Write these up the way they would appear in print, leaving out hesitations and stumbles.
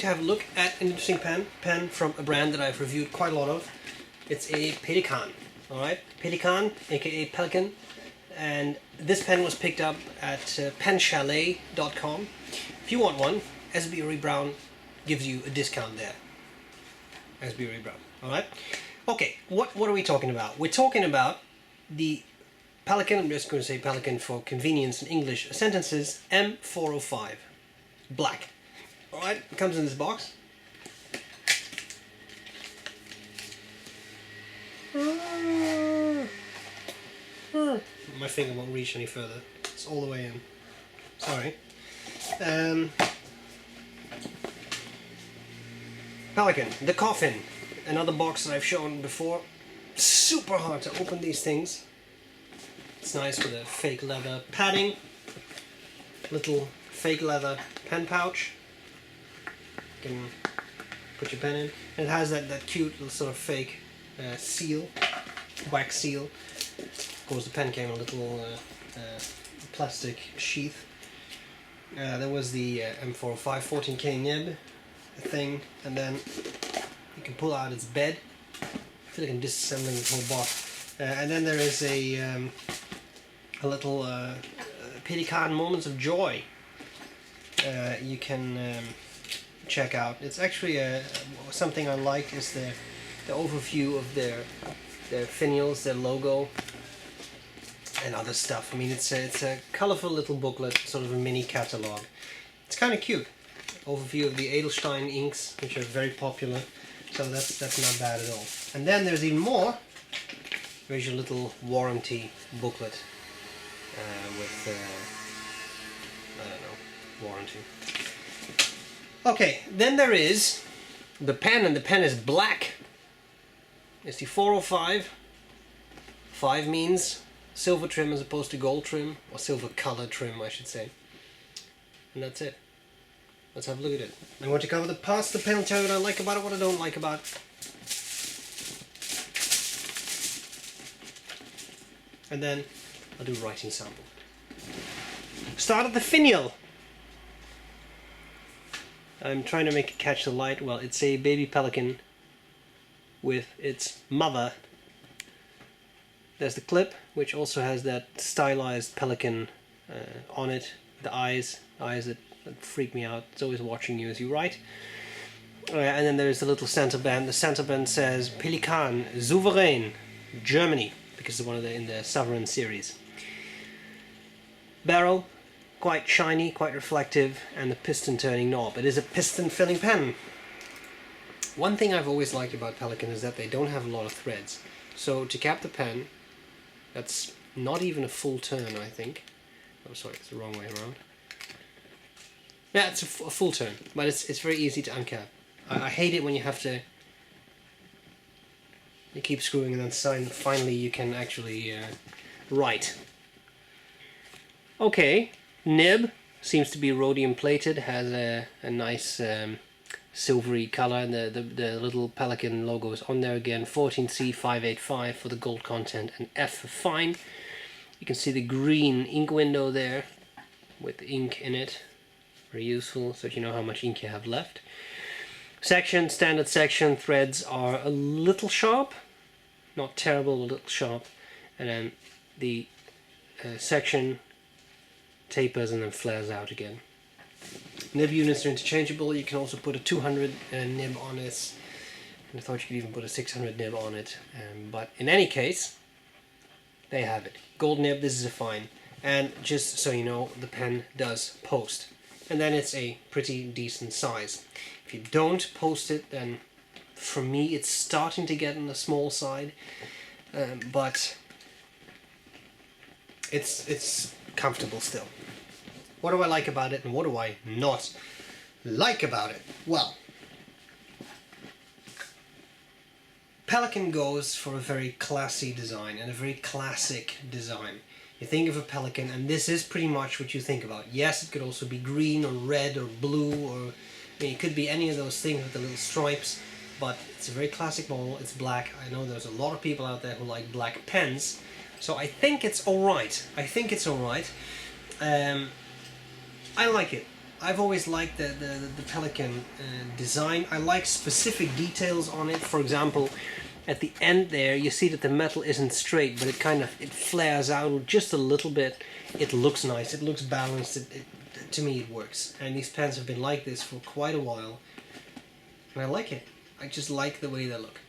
to have a look at an interesting pen from a brand that I've reviewed quite a lot of. It's a Pelikan, alright? Pelikan, aka Pelikan. And this pen was picked up at penchalet.com. If you want one, StephenBrown gives you a discount there. StephenBrown, alright? Okay, what are we talking about? We're talking about the Pelikan, I'm just going to say Pelikan for convenience in English sentences, M405. Black. Alright, it comes in this box. My finger won't reach any further. It's all the way in. Sorry. Pelikan, the coffin. Another box that I've shown before. Super hard to open these things. It's nice with a fake leather padding. Little fake leather pen pouch. You can put your pen in. And it has that cute little sort of fake seal. Wax seal. Of course the pen came in a little plastic sheath. There was the M405 14K nib thing, and then you can pull out its bed. I feel like I'm disassembling this whole box. And then there is a little Pelikan Moments of Joy you can check out. It's actually something I like is the overview of their finials, their logo, and other stuff. I mean, it's a colorful little booklet, sort of a mini catalog. It's kind of cute. Overview of the Edelstein inks, which are very popular. So that's not bad at all. And then there's even more. There's your little warranty booklet with I don't know, warranty. Okay, then there is the pen, and the pen is black. It's the 405. 5 means silver trim as opposed to gold trim, or silver color trim I should say. And that's it. Let's have a look at it. I want to cover the parts of the pen and tell you what I like about it, what I don't like about it. And then I'll do a writing sample. Start at the finial. I'm trying to make it catch the light. Well, it's a baby Pelikan with its mother. There's the clip, which also has that stylized Pelikan on it. The eyes that freak me out. It's always watching you as you write. And then there's the little center band. The center band says Pelikan, Souverän, Germany, because it's one of in the Souverän series. Barrel, quite shiny, quite reflective, and the piston turning knob. It is a piston filling pen. One thing I've always liked about Pelikan is that they don't have a lot of threads. So to cap the pen, that's not even a full turn, I think. Oh, sorry, it's the wrong way around. Yeah, it's a full turn, but it's very easy to uncap. I hate it when you have to keep screwing and then finally you can actually write. Okay, nib seems to be rhodium plated, has a nice silvery color, and the little Pelikan logo is on there again. 14C585 for the gold content and F for fine. You can see the green ink window there with ink in it. Very useful, so that you know how much ink you have left. Section, standard section, threads are a little sharp, not terrible, a little sharp, and then the section tapers and then flares out again. Nib units are interchangeable. You can also put a 200 nib on this, and I thought you could even put a 600 nib on it, but in any case, they have it. Gold nib, this is a fine, and just so you know, the pen does post. And then it's a pretty decent size. If you don't post it, then for me it's starting to get on the small side, but it's comfortable still. What do I like about it and what do I not like about it? Well, Pelikan goes for a very classy design and a very classic design. You think of a Pelikan, and this is pretty much what you think about. Yes, it could also be green or red or blue, or I mean, it could be any of those things with the little stripes, but it's a very classic model. It's black. I know there's a lot of people out there who like black pens, so I think it's alright. I think it's alright. I like it. I've always liked the Pelikan design. I like specific details on it. For example, at the end there, you see that the metal isn't straight, but it flares out just a little bit. It looks nice. It looks balanced. To me, it works. And these pens have been like this for quite a while, and I like it. I just like the way they look.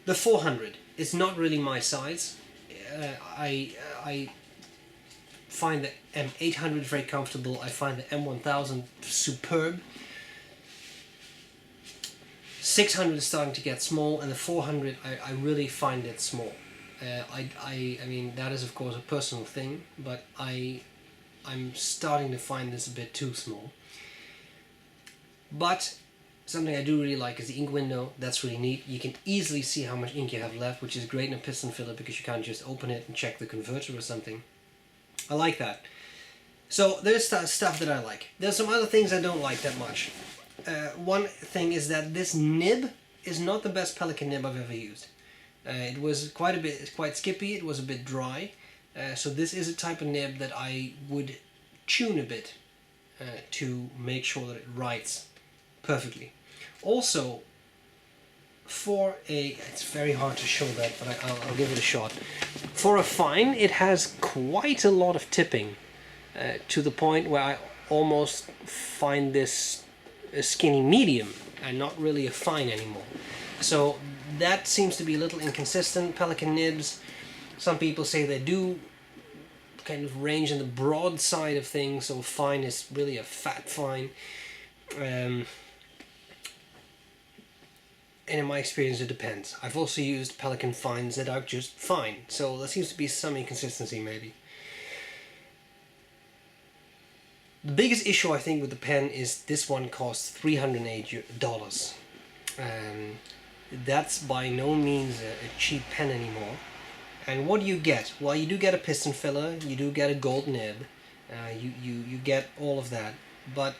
The 400 is not really my size. I find the M800 very comfortable. I find the M1000 superb. 600 is starting to get small, and the 400 I really find it small. I mean, that is of course a personal thing, but I'm starting to find this a bit too small. But something I do really like is the ink window. That's really neat. You can easily see how much ink you have left, which is great in a piston filler because you can't just open it and check the converter or something. I like that. So there's stuff that I like. There's some other things I don't like that much. One thing is that this nib is not the best Pelikan nib I've ever used. It was quite skippy. It was a bit dry. So this is a type of nib that I would tune a bit to make sure that it writes perfectly. Also, it's very hard to show that, but I'll give it a shot. For a fine, it has quite a lot of tipping, to the point where I almost find this a skinny medium and not really a fine anymore. So that seems to be a little inconsistent. Pelikan nibs, some people say they do kind of range in the broad side of things, so fine is really a fat fine. And in my experience, it depends. I've also used Pelikan fines that are just fine, so there seems to be some inconsistency maybe. The biggest issue I think with the pen is this one costs $308. That's by no means a cheap pen anymore. And what do you get? Well, you do get a piston filler, you do get a gold nib, you get all of that, but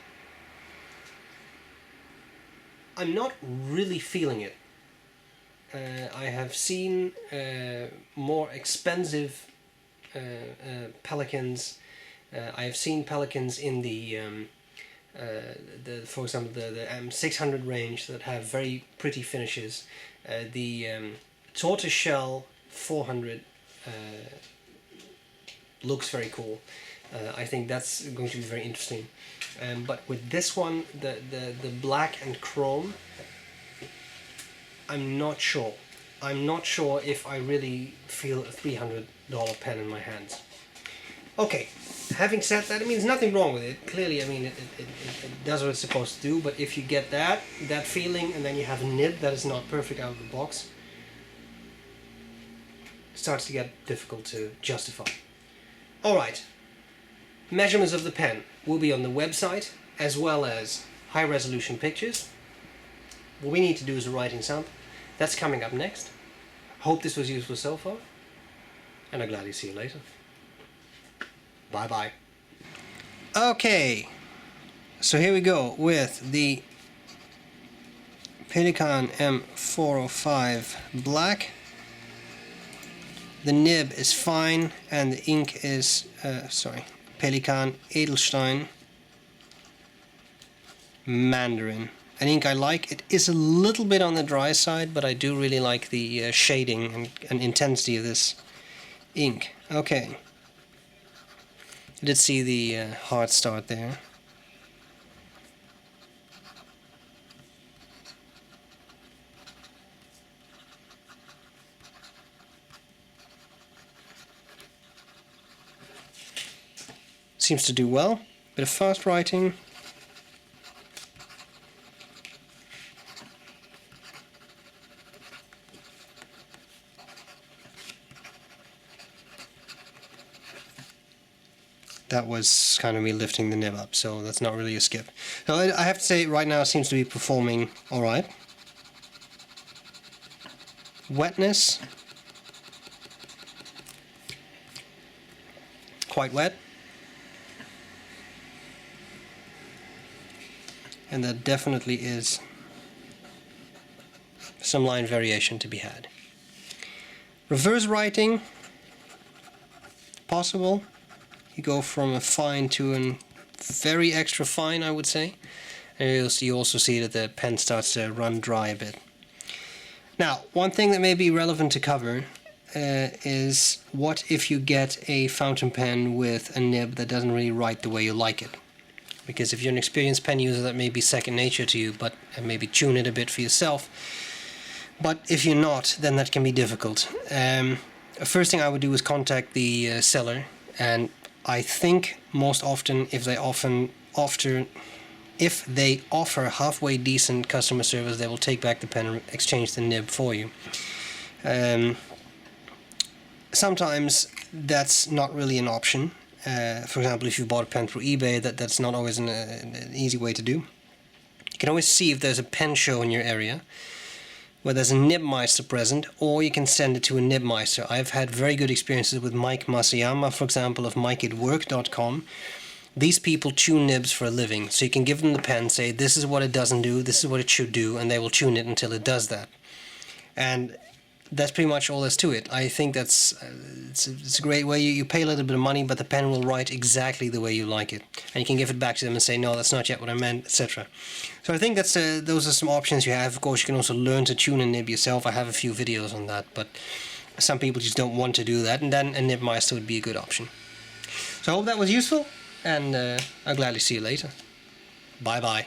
I'm not really feeling it. I have seen more expensive Pelikans. I have seen Pelikans in for example, the M600 range that have very pretty finishes. The tortoiseshell 400 looks very cool. I think that's going to be very interesting. But with this one, the black and chrome, I'm not sure. I'm not sure if I really feel a $300 pen in my hands. Okay, having said that, I mean, there's nothing wrong with it. Clearly, I mean, it does what it's supposed to do, but if you get that feeling, and then you have a nib that is not perfect out of the box, it starts to get difficult to justify. Alright, measurements of the pen will be on the website, as well as high-resolution pictures. What we need to do is a writing sample. That's coming up next. Hope this was useful so far, and I'll gladly see you later. Bye bye. Okay, so here we go with the Pelikan M405 black. The nib is fine, and the ink is Pelikan Edelstein Mandarin. An ink I like. It is a little bit on the dry side, but I do really like the shading and intensity of this ink. Okay. I did see the hard start there. Seems to do well. Bit of fast writing. That was kind of me lifting the nib up, so that's not really a skip. So I have to say, right now it seems to be performing alright. Wetness. Quite wet. And there definitely is some line variation to be had. Reverse writing, possible. You go from a fine to a very extra fine, I would say. And you also see that the pen starts to run dry a bit. Now, one thing that may be relevant to cover is what if you get a fountain pen with a nib that doesn't really write the way you like it. Because if you're an experienced pen user, that may be second nature to you, but maybe tune it a bit for yourself. But if you're not, then that can be difficult. First thing I would do is contact the seller, and I think most often if they offer halfway decent customer service, they will take back the pen and exchange the nib for you. Sometimes that's not really an option. For example, if you bought a pen through eBay, that's not always an easy way to do. You can always see if there's a pen show in your area where there's a nibmeister present, or you can send it to a nibmeister. I've had very good experiences with Mike Masayama, for example, of mikeatwork.com. These people tune nibs for a living, so you can give them the pen, say this is what it doesn't do, this is what it should do, and they will tune it until it does that. And that's pretty much all there's to it. I think that's it's a great way. You pay a little bit of money, but the pen will write exactly the way you like it, and you can give it back to them and say, no, that's not yet what I meant, etc. So I think that's those are some options you have. Of course, you can also learn to tune a nib yourself. I have a few videos on that, but some people just don't want to do that, and then a nibmeister would be a good option. So I hope that was useful, and I'll gladly see you later. Bye bye.